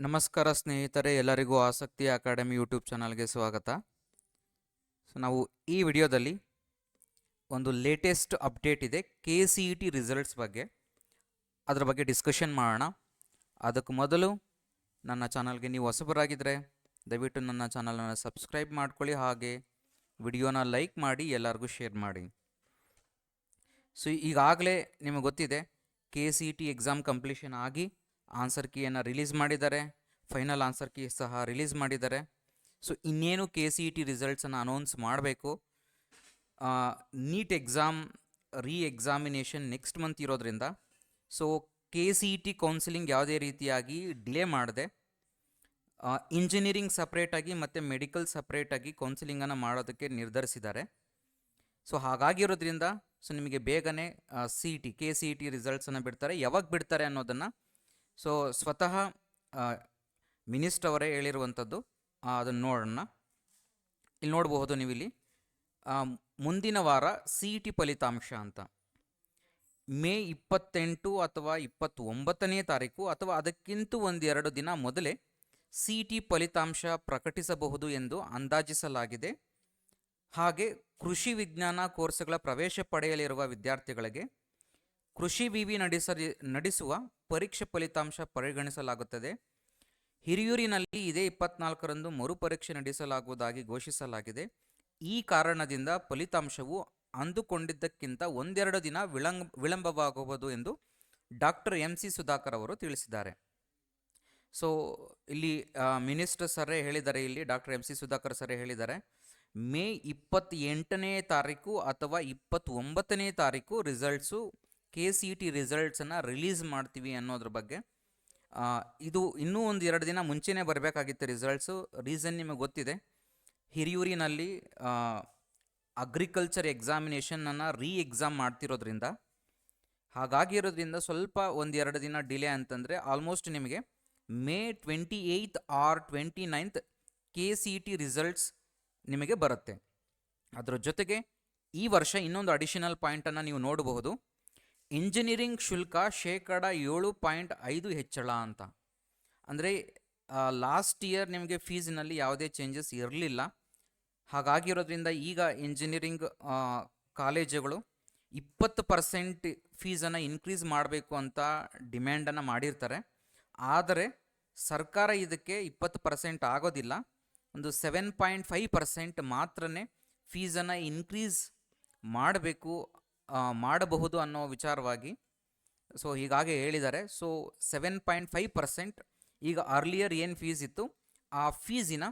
ನಮಸ್ಕಾರ ಸ್ನೇಹಿತರೆ, ಎಲ್ಲರಿಗೂ ಆಸಕ್ತಿ ಅಕಾಡೆಮಿ ಯೂಟ್ಯೂಬ್ ಚಾನಲ್ಗೆ ಸ್ವಾಗತ. ನಾವು ಈ ವಿಡಿಯೋದಲ್ಲಿ ಒಂದು ಲೇಟೆಸ್ಟ್ ಅಪ್ಡೇಟ್ ಇದೆ KCET ರಿಸಲ್ಟ್ಸ್ ಬಗ್ಗೆ, ಅದರ ಬಗ್ಗೆ ಡಿಸ್ಕಷನ್ ಮಾಡೋಣ. ಅದಕ್ಕೆ ಮೊದಲು ನನ್ನ ಚಾನಲ್ಗೆ ನೀವು ಹೊಸಬರಾಗಿದ್ದರೆ ದಯವಿಟ್ಟು ನನ್ನ ಚಾನಲನ್ನು ಸಬ್ಸ್ಕ್ರೈಬ್ ಮಾಡ್ಕೊಳ್ಳಿ, ಹಾಗೆ ವಿಡಿಯೋನ ಲೈಕ್ ಮಾಡಿ, ಎಲ್ಲರಿಗೂ ಶೇರ್ ಮಾಡಿ. ಸೊ ಈಗಾಗಲೇ ನಿಮಗೆ ಗೊತ್ತಿದೆ KCET ಎಕ್ಸಾಮ್ ಕಂಪ್ಲೀಷನ್ ಆಗಿ ಆನ್ಸರ್ ಕೀಯನ್ನು ರಿಲೀಸ್ ಮಾಡಿದ್ದಾರೆ, ಫೈನಲ್ ಆನ್ಸರ್ ಕೀ ಸಹ ರಿಲೀಸ್ ಮಾಡಿದ್ದಾರೆ. ಸೊ ಇನ್ನೇನು KCET ರಿಸಲ್ಟ್ಸನ್ನು ಅನೌನ್ಸ್ ಮಾಡಬೇಕು. NEET exam examination next month ಇರೋದ್ರಿಂದ ಸೊ KCET ಕೌನ್ಸಿಲಿಂಗ್ ಯಾವುದೇ ರೀತಿಯಾಗಿ ಡಿಲೇ ಮಾಡದೆ ಇಂಜಿನಿಯರಿಂಗ್ ಸಪ್ರೇಟಾಗಿ ಮತ್ತು ಮೆಡಿಕಲ್ ಸಪ್ರೇಟಾಗಿ ಕೌನ್ಸಿಲಿಂಗನ್ನು ಮಾಡೋದಕ್ಕೆ ನಿರ್ಧರಿಸಿದ್ದಾರೆ. ಸೊ ಹಾಗಾಗಿರೋದ್ರಿಂದ ಸೊ ನಿಮಗೆ ಬೇಗನೆ KCET ರಿಸಲ್ಟ್ಸನ್ನು ಬಿಡ್ತಾರೆ. ಯಾವಾಗ ಬಿಡ್ತಾರೆ ಅನ್ನೋದನ್ನು ಸೊ ಸ್ವತಃ ಮಿನಿಸ್ಟರ್ ಅವರೇ ಹೇಳಿರುವಂಥದ್ದು. ಅದನ್ನು ನೋಡೋಣ. ಇಲ್ಲಿ ನೋಡಬಹುದು ನೀವಿಲ್ಲಿ ಮುಂದಿನ ವಾರ CET ಫಲಿತಾಂಶ ಅಂತ ಮೇ 28 ಅಥವಾ 29ನೇ ತಾರೀಕು ಅಥವಾ ಅದಕ್ಕಿಂತ ಒಂದೆರಡು ದಿನ ಮೊದಲೇ CET ಫಲಿತಾಂಶ ಪ್ರಕಟಿಸಬಹುದು ಎಂದು ಅಂದಾಜಿಸಲಾಗಿದೆ. ಹಾಗೆ ಕೃಷಿ ವಿಜ್ಞಾನ ಕೋರ್ಸ್ಗಳ ಪ್ರವೇಶ ಪಡೆಯಲಿರುವ ವಿದ್ಯಾರ್ಥಿಗಳಿಗೆ ಕೃಷಿ ವಿವಿ ನಡೆಸುವ ಪರೀಕ್ಷೆ ಫಲಿತಾಂಶ ಪರಿಗಣಿಸಲಾಗುತ್ತದೆ. ಹಿರಿಯೂರಿನಲ್ಲಿ ಇದೇ 24ರಂದು ಮರುಪರೀಕ್ಷೆ ನಡೆಸಲಾಗುವುದಾಗಿ ಘೋಷಿಸಲಾಗಿದೆ. ಈ ಕಾರಣದಿಂದ ಫಲಿತಾಂಶವು ಅಂದುಕೊಂಡಿದ್ದಕ್ಕಿಂತ ಒಂದೆರಡು ದಿನ ವಿಳಂಬವಾಗಬಹುದು ಎಂದು ಡಾಕ್ಟರ್ MC ಸುಧಾಕರ್ ಅವರು ತಿಳಿಸಿದ್ದಾರೆ. ಸೊ ಇಲ್ಲಿ ಮಿನಿಸ್ಟರ್ ಸರೇ ಹೇಳಿದ್ದಾರೆ, ಇಲ್ಲಿ ಡಾಕ್ಟರ್ MC ಸುಧಾಕರ್ ಸರೇ ಹೇಳಿದ್ದಾರೆ, ಮೇ 28ನೇ ತಾರೀಕು ಅಥವಾ 29ನೇ ತಾರೀಕು ರಿಸಲ್ಟ್ಸು KCET ರಿಸಲ್ಟ್ಸನ್ನು ರಿಲೀಸ್ ಮಾಡ್ತೀವಿ ಅನ್ನೋದ್ರ ಬಗ್ಗೆ. ಇದು ಇನ್ನೂ ಒಂದು 2 ದಿನ ಮುಂಚೆನೇ ಬರಬೇಕಾಗಿತ್ತು ರಿಸಲ್ಟ್ಸು. ರೀಸನ್ ನಿಮಗೆ ಗೊತ್ತಿದೆ, ಹಿರಿಯೂರಿನಲ್ಲಿ ಅಗ್ರಿಕಲ್ಚರ್ ಎಕ್ಸಾಮಿನೇಷನನ್ನು ಎಕ್ಸಾಮ್ ಮಾಡ್ತಿರೋದ್ರಿಂದ, ಹಾಗಾಗಿರೋದ್ರಿಂದ ಸ್ವಲ್ಪ 1-2 ದಿನ ಡಿಲೇ ಅಂತಂದರೆ ಆಲ್ಮೋಸ್ಟ್ ನಿಮಗೆ ಮೇ 28 ಆರ್ 29 KCET ರಿಸಲ್ಟ್ಸ್ ನಿಮಗೆ ಬರುತ್ತೆ. ಅದರ ಜೊತೆಗೆ ಈ ವರ್ಷ ಇನ್ನೊಂದು ಅಡಿಷನಲ್ ಪಾಯಿಂಟನ್ನು ನೀವು ನೋಡಬಹುದು, ಇಂಜಿನಿಯರಿಂಗ್ ಶುಲ್ಕ 7.5% ಹೆಚ್ಚಳ ಅಂತ. ಅಂದರೆ ಲಾಸ್ಟ್ ಇಯರ್ ನಿಮಗೆ ಫೀಸಿನಲ್ಲಿ ಯಾವುದೇ ಚೇಂಜಸ್ ಇರಲಿಲ್ಲ. ಹಾಗಾಗಿರೋದ್ರಿಂದ ಈಗ ಇಂಜಿನಿಯರಿಂಗ್ ಕಾಲೇಜುಗಳು 20% ಫೀಸನ್ನು ಇನ್ಕ್ರೀಸ್ ಮಾಡಬೇಕು ಅಂತ ಡಿಮ್ಯಾಂಡನ್ನು ಮಾಡಿರ್ತಾರೆ. ಆದರೆ ಸರ್ಕಾರ ಇದಕ್ಕೆ 20% ಆಗೋದಿಲ್ಲ, ಒಂದು 7.5% ಮಾತ್ರನೇ ಫೀಸನ್ನು ಇನ್ಕ್ರೀಸ್ ಮಾಡಬಹುದು ಅನ್ನೋ ವಿಚಾರವಾಗಿ ಸೊ ಹೀಗಾಗಿ ಹೇಳಿದ್ದಾರೆ. ಸೊ 7.5% ಈಗ ಅರ್ಲಿಯರ್ ಏನು ಫೀಸ್ ಇತ್ತು ಆ ಫೀಸಿನ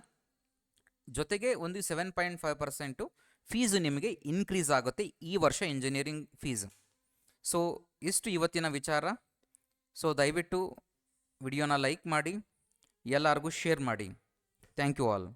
ಜೊತೆಗೆ ಒಂದು 7.5% ಫೀಸು ನಿಮಗೆ ಇನ್ಕ್ರೀಸ್ ಆಗುತ್ತೆ ಈ ವರ್ಷ ಇಂಜಿನಿಯರಿಂಗ್ ಫೀಸ್. ಸೊ ಇಷ್ಟು ಇವತ್ತಿನ ವಿಚಾರ. ಸೊ ದಯವಿಟ್ಟು ವಿಡಿಯೋನ ಲೈಕ್ ಮಾಡಿ, ಎಲ್ಲರಿಗೂ ಶೇರ್ ಮಾಡಿ. Thank you all.